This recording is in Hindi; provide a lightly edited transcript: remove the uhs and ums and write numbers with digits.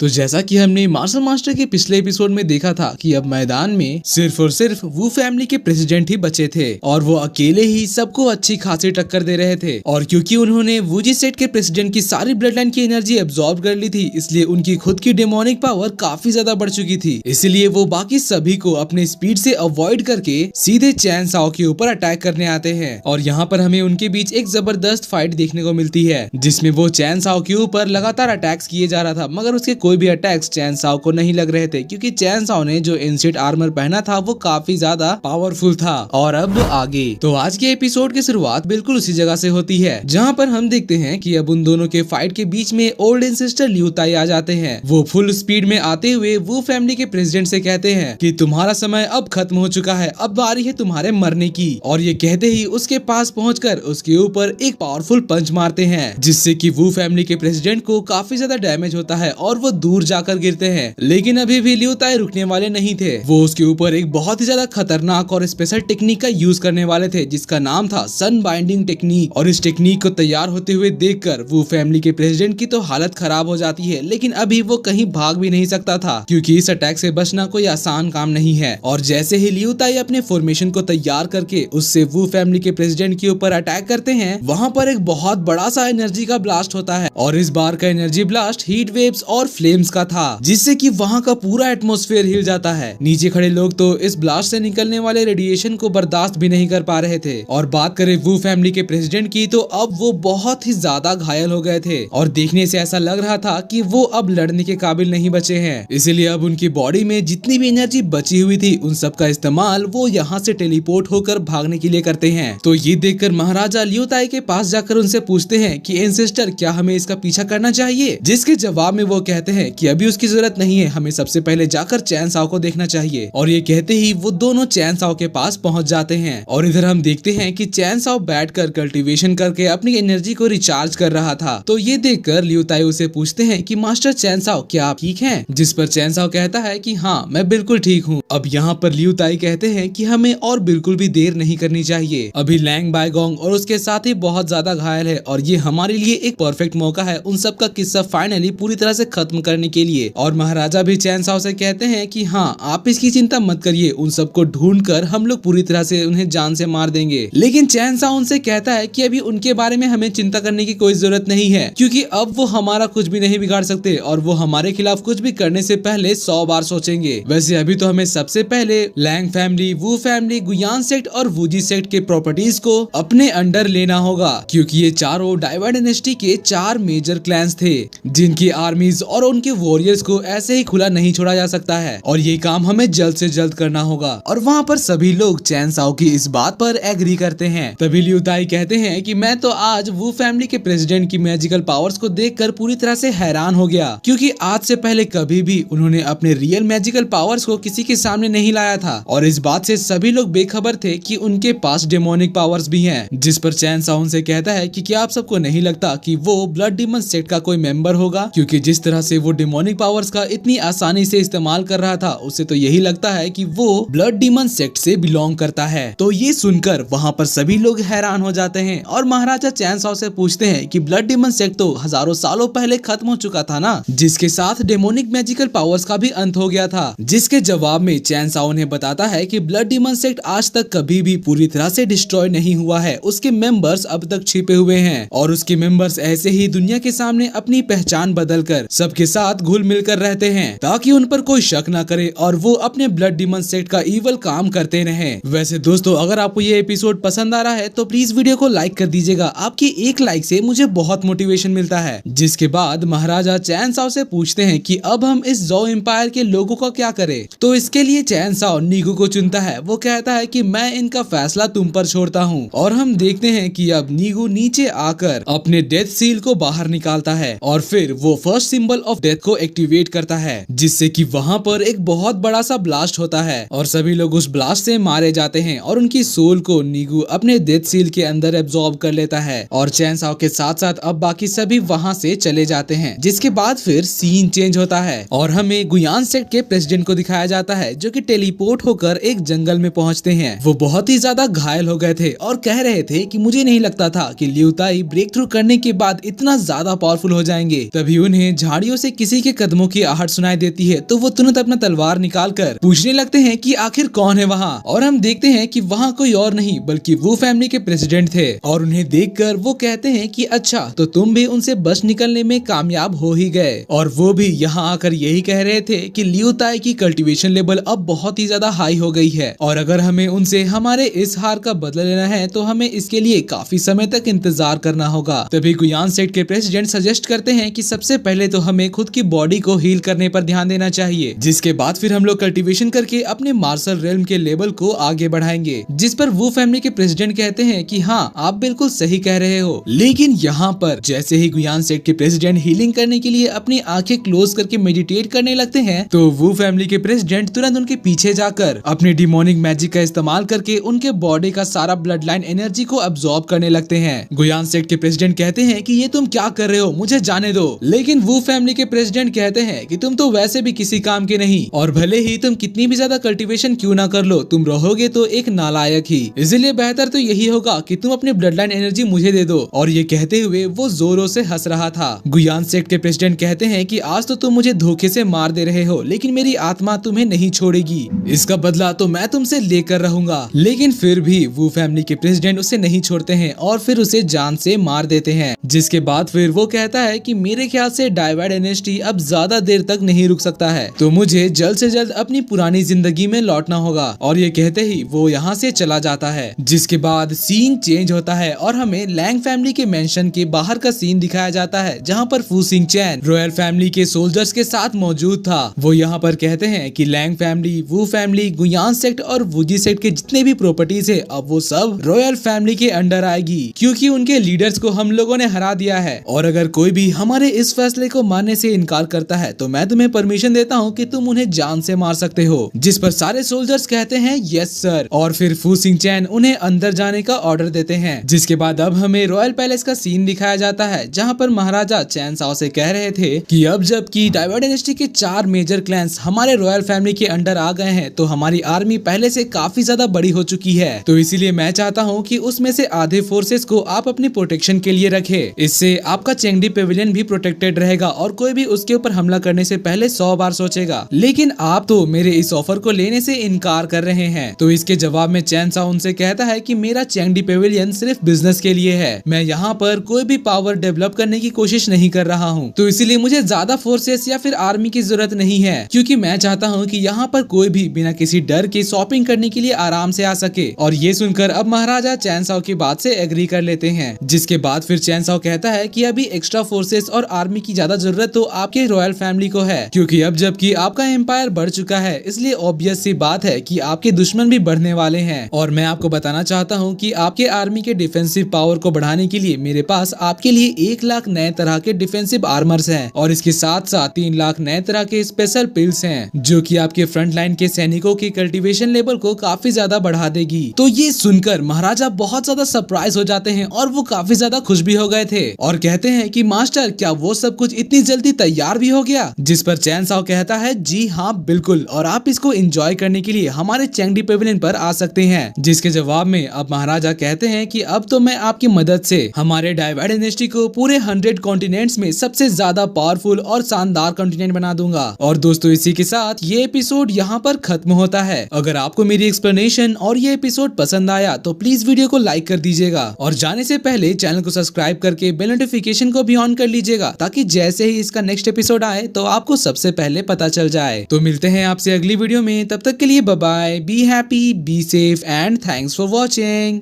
तो जैसा कि हमने मार्शल मास्टर के पिछले एपिसोड में देखा था कि अब मैदान में सिर्फ और सिर्फ वू फैमिली के प्रेसिडेंट ही बचे थे और वो अकेले ही सबको अच्छी खासी टक्कर दे रहे थे। और क्योंकि उन्होंने वूजी सेट के प्रेसिडेंट की सारी ब्लड लाइन की एनर्जी एब्जॉर्ब कर ली थी, इसलिए उनकी खुद की डेमोनिक पावर काफी ज्यादा बढ़ चुकी थी। इसलिए वो बाकी सभी को अपने स्पीड से अवॉइड करके सीधे चैन साओ के ऊपर अटैक करने आते हैं। और यहाँ पर हमें उनके बीच एक जबरदस्त फाइट देखने को मिलती है, जिसमें वो चैन साओ के ऊपर लगातार अटैक्स किए जा रहा था, मगर उसके कोई भी अटैक्स चैन साओ को नहीं लग रहे थे, क्योंकि चैन साओ ने जो इंसिट आर्मर पहना था वो काफी ज्यादा पावरफुल था। और अब आगे तो आज के एपिसोड की शुरुआत बिल्कुल उसी जगह से होती है, जहाँ पर हम देखते हैं कि अब उन दोनों के फाइट के बीच में ओल्ड एंसेस्टर लियू ताई आ जाते हैं। वो फुल स्पीड में आते हुए वो फैमिली के प्रेसिडेंट से कहते हैं कि तुम्हारा समय अब खत्म हो चुका है, अब बारी है तुम्हारे मरने की। और ये कहते ही उसके पास पहुंचकर उसके ऊपर एक पावरफुल पंच मारते हैं, जिससे कि वो फैमिली के प्रेसिडेंट को काफी ज्यादा डैमेज होता है और वो दूर जाकर गिरते हैं। लेकिन अभी भी लियू ताई रुकने वाले नहीं थे। वो उसके ऊपर एक बहुत ही ज्यादा खतरनाक और स्पेशल टेक्निक का यूज करने वाले थे, जिसका नाम था सन बाइंडिंग टेक्निक। और इस टेक्निक को तैयार होते हुए देखकर वो फैमिली के प्रेसिडेंट की तो हालत खराब हो जाती है, लेकिन अभी वो कहीं भाग भी नहीं सकता था, क्योंकि इस अटैक से बचना कोई आसान काम नहीं है। और जैसे ही लियू ताई अपने फॉर्मेशन को तैयार करके उससे वो फैमिली के प्रेसिडेंट के ऊपर अटैक करते हैं, वहाँ पर एक बहुत बड़ा सा एनर्जी का ब्लास्ट होता है। और इस बार का एनर्जी ब्लास्ट हीट वेव्स और फ्लेम्स का था, जिससे कि वहाँ का पूरा एटमॉस्फेयर हिल जाता है। नीचे खड़े लोग तो इस ब्लास्ट से निकलने वाले रेडिएशन को बर्दाश्त भी नहीं कर पा रहे थे। और बात करें वो फैमिली के प्रेसिडेंट की, तो अब वो बहुत ही ज्यादा घायल हो गए थे और देखने से ऐसा लग रहा था कि वो अब लड़ने के काबिल नहीं बचे हैं। इसलिए अब उनकी बॉडी में जितनी भी एनर्जी बची हुई थी, उन सब का इस्तेमाल वो यहाँ से टेलीपोर्ट होकर भागने के लिए करते हैं। तो ये देखकर महाराजा लियू ताई के पास जाकर उनसे पूछते हैं कि एंसेस्टर, क्या हमें इसका पीछा करना चाहिए? जिसके जवाब में वो कहते हैं कि अभी उसकी जरूरत नहीं है, हमें सबसे पहले जाकर चैन साओ को देखना चाहिए। और ये कहते ही वो दोनों चैन साओ के पास पहुंच जाते हैं। और इधर हम देखते हैं कि चैन साओ बैठकर कल्टीवेशन करके अपनी एनर्जी को रिचार्ज कर रहा था। तो ये देखकर लियू ताई उसे पूछते हैं कि मास्टर चैन साओ, क्या आप ठीक हैं? जिस पर चैन साओ कहता है कि हाँ, मैं बिल्कुल ठीक हूँ। अब यहाँ पर लियू ताई कहते हैं कि हमें और बिल्कुल भी देर नहीं करनी चाहिए। अभी लैंग बायगोंग और उसके साथ ही बहुत ज्यादा घायल है और ये हमारे लिए एक परफेक्ट मौका है उन सब का किस्सा फाइनली पूरी तरह से खत्म करने के लिए। और महाराजा भी चैन साओ से कहते हैं कि हाँ, आप इसकी चिंता मत करिए, उन सबको ढूंढकर हम लोग पूरी तरह से उन्हें जान से मार देंगे। लेकिन चैन साओ उनसे कहता है कि अभी उनके बारे में हमें चिंता करने की कोई जरूरत नहीं है, क्योंकि अब वो हमारा कुछ भी नहीं बिगाड़ सकते और वो हमारे खिलाफ कुछ भी करने से पहले 100 बार सोचेंगे। वैसे अभी तो हमें सबसे पहले लैंग फैमिली, वू फैमिली, गुयान सेक्ट और वूजी सेक्ट के प्रॉपर्टीज को अपने अंडर लेना होगा, क्योंकि ये चारों डाइवा डायनेस्टी के 4 मेजर क्लैंस थे, जिनकी आर्मीज और उनके वॉरियर्स को ऐसे ही खुला नहीं छोड़ा जा सकता है। और ये काम हमें जल्द से जल्द करना होगा। और वहाँ पर सभी लोग चैन साओ की इस बात पर एग्री करते हैं। तभी लियू ताई कहते हैं कि मैं तो आज वू फैमिली के प्रेसिडेंट की मैजिकल पावर्स को देखकर पूरी तरह से हैरान हो गया, क्योंकि आज से पहले कभी भी उन्होंने अपने रियल मैजिकल पावर्स को किसी के सामने नहीं लाया था। और इस बात से सभी लोग बेखबर थे कि उनके पास डेमोनिक पावर्स भी हैं। जिस पर चैन साओ उनसे कहता है कि क्या आप सबको नहीं लगता कि वो ब्लड डीमन सेक्ट का कोई मेंबर होगा? क्योंकि जिस तरह से वो डेमोनिक पावर्स का इतनी आसानी से इस्तेमाल कर रहा था, उससे तो यही लगता है कि वो ब्लड डीमन सेक्ट से बिलोंग करता है। तो ये सुनकर वहाँ पर सभी लोग हैरान हो जाते हैं और महाराजा चैन साओ से पूछते हैं कि ब्लड डीमन सेक्ट तो हजारों सालों पहले खत्म हो चुका था ना, जिसके साथ डेमोनिक मैजिकल पावर्स का भी अंत हो गया था। जिसके जवाब में चैन साओ उन्हें बताता है कि ब्लड डीमन सेक्ट आज तक कभी भी पूरी तरह से डिस्ट्रॉय नहीं हुआ है, उसके मेंबर्स अब तक छिपे हुए हैं और उसके मेंबर्स ऐसे ही दुनिया के सामने अपनी पहचान बदलकर सबके साथ घुल मिलकर रहते हैं, ताकि उन पर कोई शक न करे और वो अपने ब्लड डीमन सेक्ट का इवल काम करते रहें। वैसे दोस्तों, अगर आपको ये एपिसोड पसंद आ रहा है तो प्लीज वीडियो को लाइक कर दीजिएगा। आपकी एक लाइक से मुझे बहुत मोटिवेशन मिलता है। जिसके बाद महाराजा चैन साओ से पूछते हैं कि अब हम इस ज़ोउ एम्पायर के लोगों का क्या करें? तो इसके लिए चैन साओ नीगू को चुनता है। वो कहता है कि मैं इनका फैसला तुम पर छोड़ता हूँ। और हम देखते हैं कि अब नीगू नीचे आकर अपने डेथ सील को बाहर निकालता है और फिर वो फर्स्ट सिंबल ऑफ डेथ को एक्टिवेट करता है, जिससे कि वहाँ पर एक बहुत बड़ा सा ब्लास्ट होता है और सभी लोग उस ब्लास्ट से मारे जाते हैं और उनकी सोल को नीगू अपने डेथ सील के अंदर एब्जॉर्ब कर लेता है। और चैन साओ के साथ साथ अब बाकी सभी वहाँ से चले जाते हैं। जिसके बाद फिर सीन चेंज होता है और हमें गुयान सेक्ट के प्रेसिडेंट को दिखाया जाता है, जो कि टेलीपोर्ट होकर एक जंगल में पहुंचते हैं। वो बहुत ही ज्यादा घायल हो गए थे और कह रहे थे कि मुझे नहीं लगता था कि लियू ताई ब्रेक थ्रू करने के बाद इतना ज्यादा पावरफुल हो जाएंगे। तभी उन्हें झाड़ियों से किसी के कदमों की आहट सुनाई देती है तो वो तुरंत अपना तलवार निकालकर पूछने लगते हैं कि आखिर कौन है वहाँ। और हम देखते हैं कि वहाँ कोई और नहीं बल्कि वू फैमिली के प्रेसिडेंट थे। और उन्हें देखकर वो कहते हैं कि अच्छा तो तुम भी उनसे बच निकलने में कामयाब हो ही गए। और वो भी यहाँ आकर यही कह रहे थे कि लियू ताई की कल्टीवेशन लेवल अब बहुत ही ज्यादा हाई हो गई है और अगर हमें उनसे हमारे इस हार का बदला लेना है तो हमें इसके लिए काफी समय तक इंतजार करना होगा। तभी गुयान सेक्ट के प्रेसिडेंट सजेस्ट करते हैं कि सबसे पहले तो हमें खुद की बॉडी को हील करने पर ध्यान देना चाहिए, जिसके बाद फिर हम लोग कल्टीवेशन करके अपने मार्शल रेल्म के लेवल को आगे बढ़ाएंगे। जिस पर वो फैमिली के प्रेसिडेंट कहते हैं कि हाँ आप बिल्कुल सही कह रहे हो। लेकिन यहाँ पर जैसे ही गुयान सेक्ट के प्रेसिडेंट हीलिंग करने के लिए अपनी आंखें क्लोज करके मेडिटेट करने लगते हैं तो वो फैमिली के प्रेसिडेंट तुरंत उनके पीछे जाकर अपने डिमोनिक मैजिक का इस्तेमाल करके उनके बॉडी का सारा ब्लड लाइन एनर्जी को अब्सॉर्ब करने लगते हैं। गुयान सेक्ट के प्रेसिडेंट कहते हैं कि ये तुम क्या कर रहे हो, मुझे जाने दो। लेकिन वो फैमिली के प्रेसिडेंट कहते हैं कि तुम तो वैसे भी किसी काम के नहीं और भले ही तुम कितनी भी ज्यादा कल्टीवेशन क्यों ना कर लो तुम रहोगे तो एक नालायक ही, इसलिए बेहतर तो यही होगा कि तुम अपनी ब्लड लाइन एनर्जी मुझे दे दो। और ये कहते हुए वो जोरों से हंस रहा था। गुयान सेक्ट के प्रेसिडेंट कहते हैं कि आज तो तुम मुझे धोखे से मार दे रहे हो लेकिन मेरी आत्मा तुम्हें नहीं छोड़ेगी, इसका बदला तो मैं तुमसे लेकर रहूंगा। लेकिन फिर भी वो फैमिली के प्रेसिडेंट उसे नहीं छोड़ते हैं और फिर उसे जान से मार देते हैं। जिसके बाद फिर वो कहता है कि मेरे ख्याल से डाइवाइड डायनेस्टी अब ज्यादा देर तक नहीं रुक सकता है तो मुझे जल्द से जल्द अपनी पुरानी जिंदगी में लौटना होगा। और ये कहते ही वो यहाँ से चला जाता है। जिसके बाद सीन चेंज होता है और हमें लैंग फैमिली के मेंशन के बाहर का सीन दिखाया जाता है जहाँ पर फू सिंग चैन रॉयल फैमिली के सोल्जर्स के साथ मौजूद था। वो यहाँ पर कहते हैं कि लैंग फैमिली, वू फैमिली, गुयान सेक्ट और वूजी सेक्ट के जितने भी प्रॉपर्टीज है अब वो सब रॉयल फैमिली के अंडर आएगी क्योंकि उनके लीडर्स को हम लोगों ने हरा दिया है। और अगर कोई भी हमारे इस फैसले को मानने से इनकार करता है तो मैं तुम्हें परमिशन देता हूँ कि तुम उन्हें जान से मार सकते हो। जिस पर सारे सोल्जर्स कहते हैं यस सर और फिर फू सिंग चैन उन्हें अंदर जाने का ऑर्डर देते हैं। जिसके बाद अब हमें रॉयल पैलेस का सीन दिखाया जाता है जहाँ पर महाराजा चैन साओ से कह रहे थे कि अब जबकि डाइवाइड डायनेस्टी के 4 मेजर क्लैंस हमारे रॉयल फैमिली के अंडर आ गए हैं तो हमारी आर्मी पहले से काफी ज्यादा बड़ी हो चुकी है, तो इसीलिए मैं चाहता हूँ कि उसमें से आधे फोर्सेस को आप अपनी प्रोटेक्शन के लिए रखें। इससे आपका चेंगडी पेविलियन भी प्रोटेक्टेड रहेगा और कोई भी उसके ऊपर हमला करने से पहले 100 बार सोचेगा। लेकिन आप तो मेरे इस ऑफर को लेने से इनकार कर रहे हैं। तो इसके जवाब में चैन साओ उनसे कहता है कि मेरा चेंगडी पेविलियन सिर्फ बिजनेस के लिए है, मैं यहाँ पर कोई भी पावर डेवलप करने की कोशिश नहीं कर रहा हूँ, तो इसीलिए मुझे ज्यादा फोर्सेस या फिर आर्मी की जरूरत नहीं है क्योंकि मैं चाहता हूँ कि यहाँ पर कोई भी बिना किसी डर के शॉपिंग करने के लिए आराम से आ सके। और ये सुनकर अब महाराजा चैन साओ की बात से एग्री कर लेते हैं। जिसके बाद फिर चैन साओ कहता है कि अभी एक्स्ट्रा फोर्सेस और आर्मी की ज्यादा जरूरत तो आपके रॉयल फैमिली को है क्योंकि अब जबकि आपका एम्पायर बढ़ चुका है इसलिए ऑब्वियस सी बात है कि आपके दुश्मन भी बढ़ने वाले हैं। और मैं आपको बताना चाहता हूँ कि आपके आर्मी के डिफेंसिव पावर को बढ़ाने के लिए मेरे पास आपके लिए 1 लाख नए तरह के डिफेंसिव आर्मर्स हैं और इसके साथ साथ 3 लाख नए तरह के स्पेशल पिल्स हैं जो कि आपके फ्रंट लाइन के सैनिकों की कल्टीवेशन लेवल को काफी ज्यादा बढ़ा देगी। तो ये सुनकर महाराजा बहुत ज्यादा सरप्राइज हो जाते हैं और वो काफी ज्यादा खुश भी हो गए थे और कहते हैं कि मास्टर क्या वो सब कुछ इतनी जल्दी तैयार भी हो गया। जिस पर चैन साओ कहता है जी हाँ बिल्कुल और आप इसको एंजॉय करने के लिए हमारे चेंगडी पेविलियन पर आ सकते हैं। जिसके जवाब में अब महाराजा कहते हैं कि अब तो मैं आपकी मदद से हमारे डाइवाइड डायनेस्टी को पूरे 100 कॉन्टिनेंट्स में सबसे ज्यादा पावरफुल और शानदार कॉन्टिनेंट बना दूंगा। और दोस्तों इसी के साथ ये एपिसोड यहाँ पर खत्म होता है। अगर आपको मेरी एक्सप्लेनेशन और ये एपिसोड पसंद आया तो प्लीज वीडियो को लाइक कर दीजिएगा और जाने से पहले चैनल को सब्सक्राइब करके बेल नोटिफिकेशन को भी ऑन कर लीजिएगा ताकि जैसे ही इसका नेक्स्ट एपिसोड आए तो आपको सबसे पहले पता चल जाए। तो मिलते हैं आपसे अगली वीडियो में, तब तक के लिए bye bye, be happy, be safe and thanks for watching.